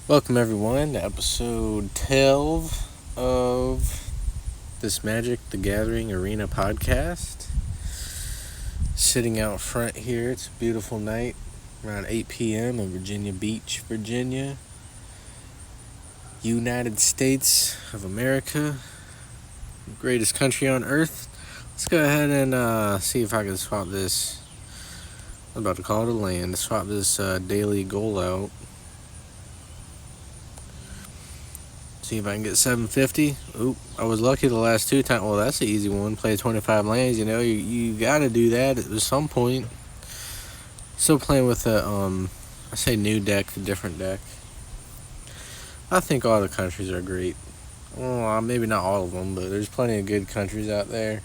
Welcome everyone to episode 12 of this Magic the Gathering Arena podcast. Sitting out front here, it's a beautiful night, around 8 p.m. in Virginia Beach, Virginia, United States of America, greatest country on earth. Let's go ahead and see if I can swap this. I'm about to call it a land. Swap this daily goal out. See if I can get 750. Oop, I was lucky the last two times. Well, that's an easy one. Play 25 lands. You got to do that at some point. Still playing with I say new deck, a different deck. I think all the countries are great. Well, maybe not all of them, but there's plenty of good countries out there.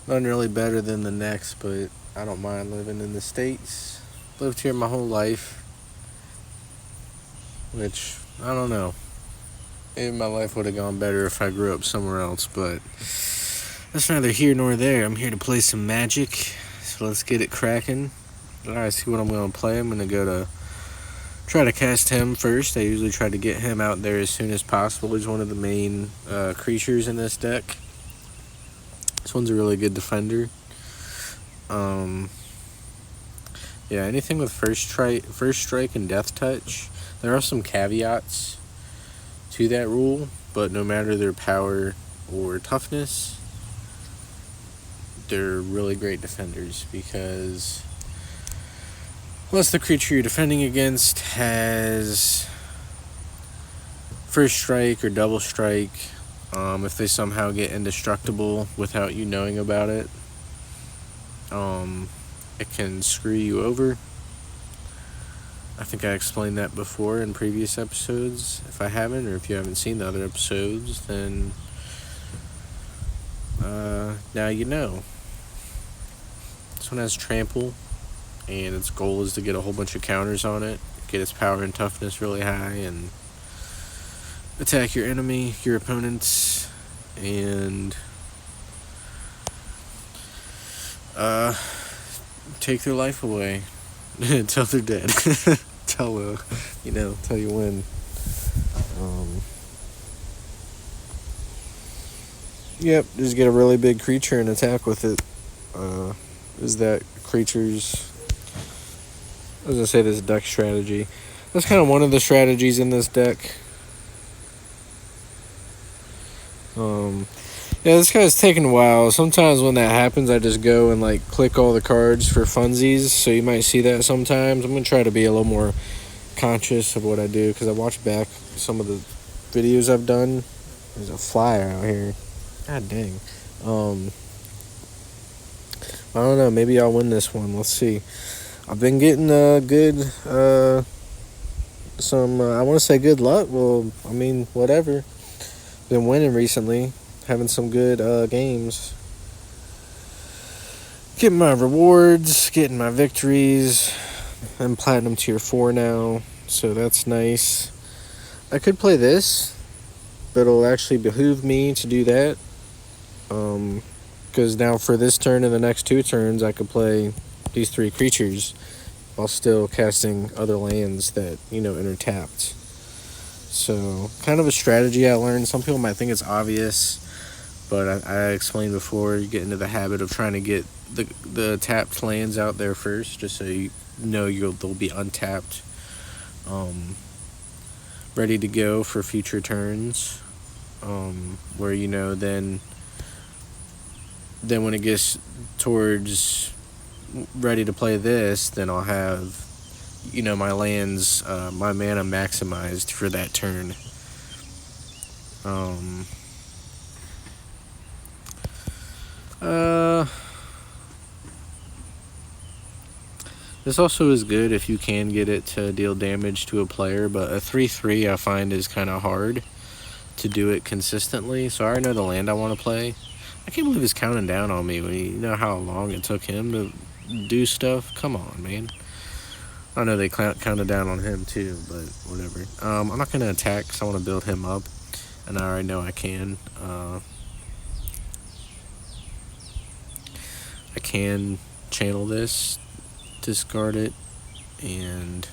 None really better than the next, but I don't mind living in the States. Lived here my whole life. Which, I don't know. Maybe my life would have gone better if I grew up somewhere else, but that's neither here nor there. I'm here to play some Magic, so let's get it cracking. Alright, see what I'm going to play. I'm going to go to try to cast him first. I usually try to get him out there as soon as possible. He's one of the main creatures in this deck. This one's a really good defender. Yeah, anything with first strike and death touch. There are some caveats to that rule, but no matter their power or toughness, they're really great defenders because unless the creature you're defending against has first strike or double strike, if they somehow get indestructible without you knowing about it, it can screw you over. I think I explained that before in previous episodes. If I haven't, or if you haven't seen the other episodes, then now you know. This one has trample, and its goal is to get a whole bunch of counters on it, get its power and toughness really high, and attack your enemy, your opponents, and take their life away until they're dead. Tell you when. Yep, just get a really big creature and attack with it. Is that creature's... I was gonna say this deck strategy. That's kind of one of the strategies in this deck. Yeah, this guy's taking a while. Sometimes when that happens, I just go and click all the cards for funsies. So you might see that sometimes. I'm gonna try to be a little more conscious of what I do because I watched back some of the videos I've done. There's a flyer out here. God dang. I don't know. Maybe I'll win this one. Let's see. I've been getting good. I want to say good luck. Well, I mean, whatever. Been winning recently. Having some good games. Getting my rewards, getting my victories. I'm Platinum Tier 4 now, so that's nice. I could play this, but it'll actually behoove me to do that. Because now for this turn and the next two turns, I could play these three creatures while still casting other lands that, enter tapped. So, kind of a strategy I learned. Some people might think it's obvious, but I explained before, you get into the habit of trying to get the tapped lands out there first, just so you know they'll be untapped, ready to go for future turns, where then when it gets towards ready to play this, then I'll have my lands, my mana maximized for that turn. This also is good if you can get it to deal damage to a player, but a 3/3 I find is kind of hard to do it consistently. So I already know the land I want to play. I can't believe he's counting down on me when you know how long it took him to do stuff. Come on, man. I know they counted down on him too, but whatever. I'm not going to attack because I want to build him up, and I already know I can. I can channel this, discard it, and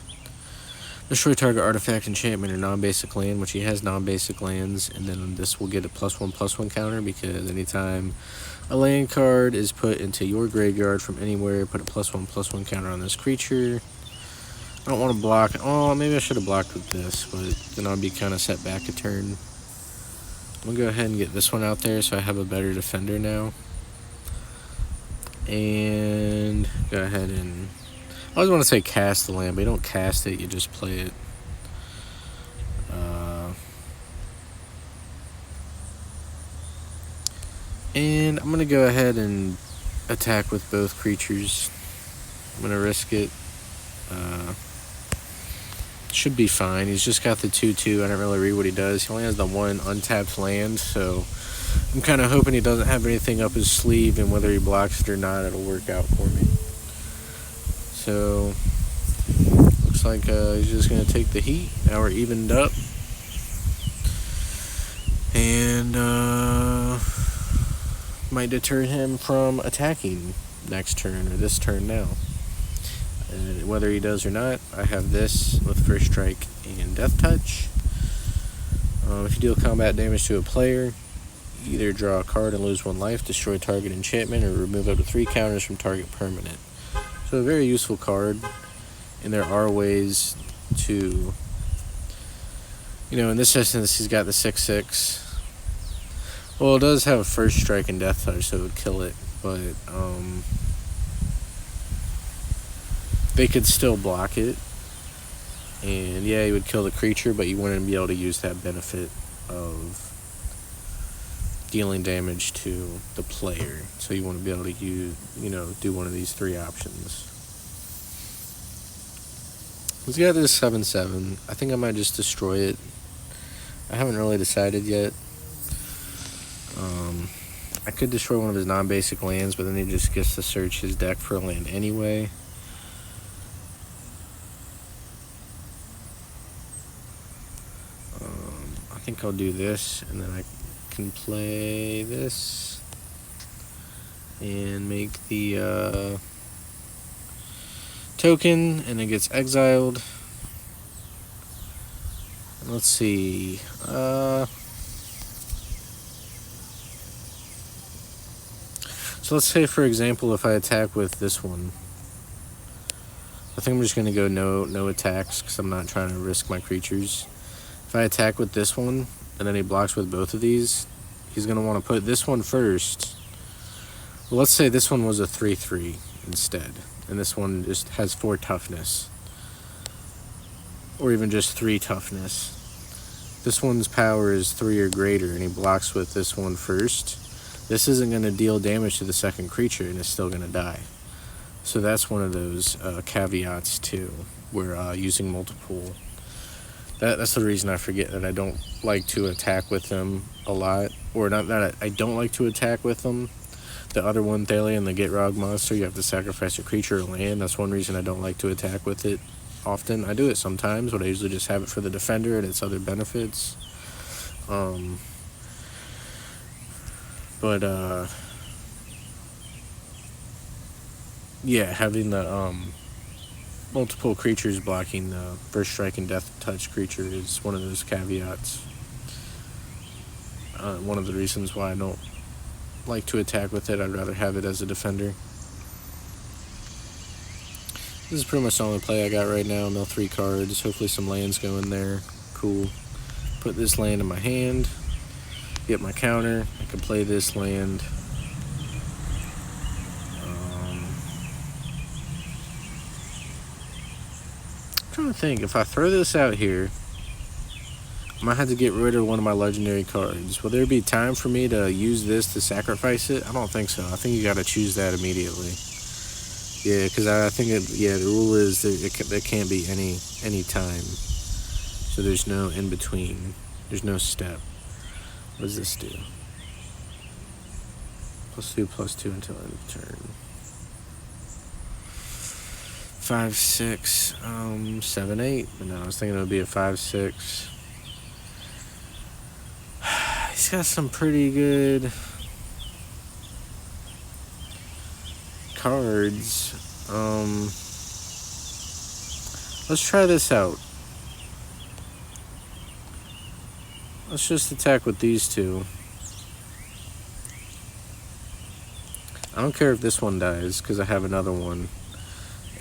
Destroy target artifact, enchantment, or non-basic land, which he has non-basic lands, and then this will get a +1/+1 counter because anytime a land card is put into your graveyard from anywhere, put a +1/+1 counter on this creature. I don't want to block. Oh, maybe I should have blocked with this, but then I'll be kind of set back a turn. I'm going to go ahead and get this one out there so I have a better defender now. And go ahead and... I always want to say cast the land, but you don't cast it, you just play it. And I'm going to go ahead and attack with both creatures. I'm going to risk it. Should be fine. He's just got the 2/2. I don't really read what he does. He only has the one untapped land, so I'm kind of hoping he doesn't have anything up his sleeve, and whether he blocks it or not, it'll work out for me. So, looks like he's just going to take the heat. Now we're evened up. And might deter him from attacking next turn, or this turn now. And whether he does or not, I have this with First Strike and Death Touch. If you deal combat damage to a player, you either draw a card and lose 1 life, destroy target enchantment, or remove up to 3 counters from target permanent. So a very useful card, and there are ways to, in this instance, he's got the 6/6. Well, it does have First Strike and Death Touch, so it would kill it, but they could still block it. And yeah, you would kill the creature, but you wouldn't be able to use that benefit of dealing damage to the player. So you want to be able to use, do one of these 3 options. He's got this 7/7. I think I might just destroy it. I haven't really decided yet. I could destroy one of his non-basic lands, but then he just gets to search his deck for a land anyway. I think I'll do this, and then I can play this and make the token, and it gets exiled. Let's see. So let's say, for example, if I attack with this one, I think I'm just going to go no attacks because I'm not trying to risk my creatures. If I attack with this one, and then he blocks with both of these, he's going to want to put this one first. Well, let's say this one was a 3/3 instead, and this one just has 4 toughness, or even just 3 toughness. This one's power is 3 or greater, and he blocks with this one first. This isn't going to deal damage to the second creature, and it's still going to die. So that's one of those caveats too, where using multiple. That's the reason I forget that I don't like to attack with them a lot, or not that I don't like to attack with them. The other one, Thalian, the Gitrog monster, you have to sacrifice a creature or land. That's one reason I don't like to attack with it often. I do it sometimes, but I usually just have it for the defender and its other benefits. Yeah, having the multiple creatures blocking the First Strike and Death Touch creature is one of those caveats. One of the reasons why I don't like to attack with it. I'd rather have it as a defender. This is pretty much the only play I got right now. Mill 3 cards. Hopefully some lands go in there. Cool. Put this land in my hand. Get my counter. I can play this land. I'm trying to think. If I throw this out here, I might have to get rid of one of my legendary cards. Will there be time for me to use this to sacrifice it? I don't think so. I think you got to choose that immediately. Yeah, because I think the rule is that there can't be any time. So there's no in between. There's no step. What does this do? +2/+2 until end of turn. 5/6, 7/8. But no, I was thinking it would be a 5/6. He's got some pretty good cards. Let's try this out. Let's just attack with these two. I don't care if this one dies, because I have another one.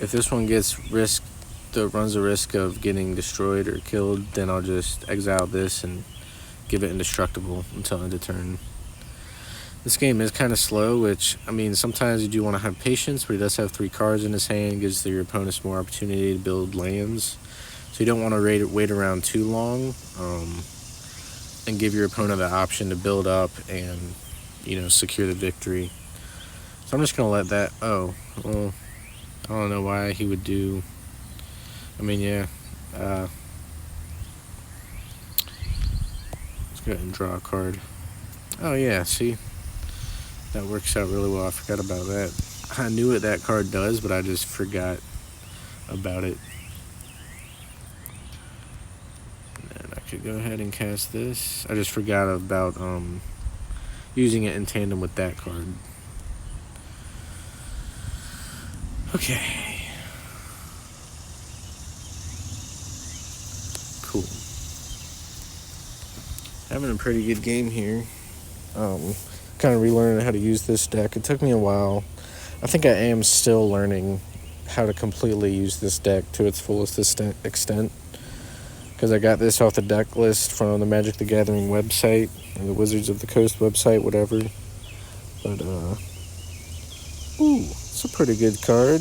If this one runs the risk of getting destroyed or killed, then I'll just exile this and give it indestructible until end of turn. This game is kind of slow, which, I mean, sometimes you do want to have patience, but he does have 3 cards in his hand, gives your opponents more opportunity to build lands. So you don't want to wait around too long, and give your opponent the option to build up and, secure the victory. So I'm just going to let that... Oh, well, I don't know why he would do... I mean, yeah. Let's go ahead and draw a card. Oh, yeah, see? That works out really well. I forgot about that. I knew what that card does, but I just forgot about it. And I could go ahead and cast this. I just forgot about using it in tandem with that card. Okay. Cool. Having a pretty good game here. Kind of relearning how to use this deck. It took me a while. I think I am still learning how to completely use this deck to its fullest extent. Because I got this off the deck list from the Magic the Gathering website, or the Wizards of the Coast website, whatever. But, ooh, it's a pretty good card.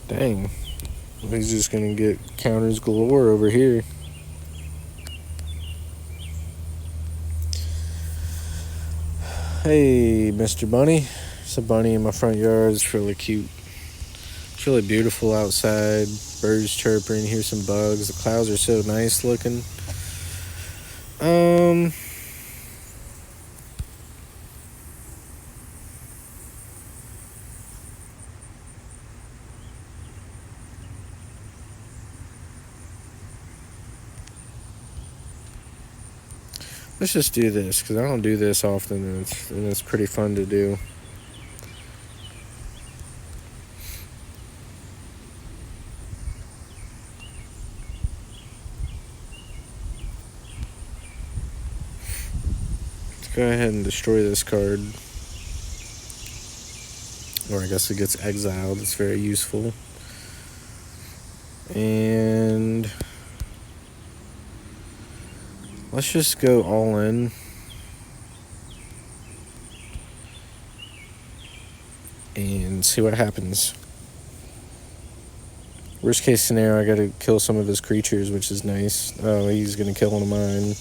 Dang. He's just gonna get counters galore over here. Hey, Mr. Bunny. There's a bunny in my front yard. It's really cute. It's really beautiful outside. Birds chirping. Here's some bugs. The clouds are so nice looking. Let's just do this, because I don't do this often, and it's pretty fun to do. Let's go ahead and destroy this card. Or I guess it gets exiled. It's very useful. And let's just go all in. And see what happens. Worst case scenario, I gotta kill some of his creatures, which is nice. Oh, he's gonna kill one of mine.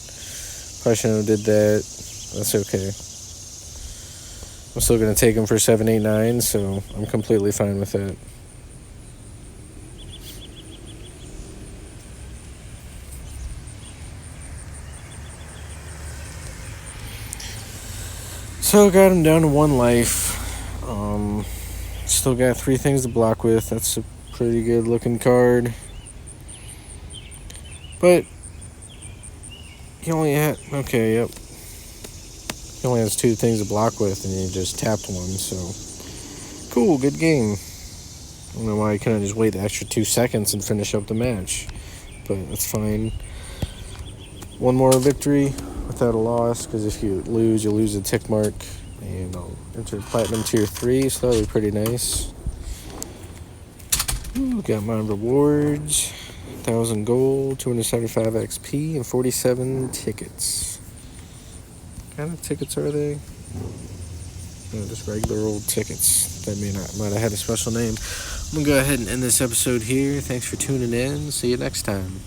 Probably shouldn't have did that. That's okay. I'm still gonna take him for 7, 8, 9, so I'm completely fine with that. So got him down to 1 life. Still got 3 things to block with. That's a pretty good looking card. But he only had... Okay, yep. He only has 2 things to block with, and he just tapped 1, so... Cool, good game. I don't know why he couldn't just wait the extra 2 seconds and finish up the match. But that's fine. 1 more victory without a loss, because if you lose, you'll lose a tick mark. And I'll enter Platinum Tier 3, so that'll be pretty nice. Ooh, got my rewards. 1,000 gold, 275 XP, and 47 tickets. What kind of tickets are they? No, just regular old tickets. That might have had a special name. I'm going to go ahead and end this episode here. Thanks for tuning in. See you next time.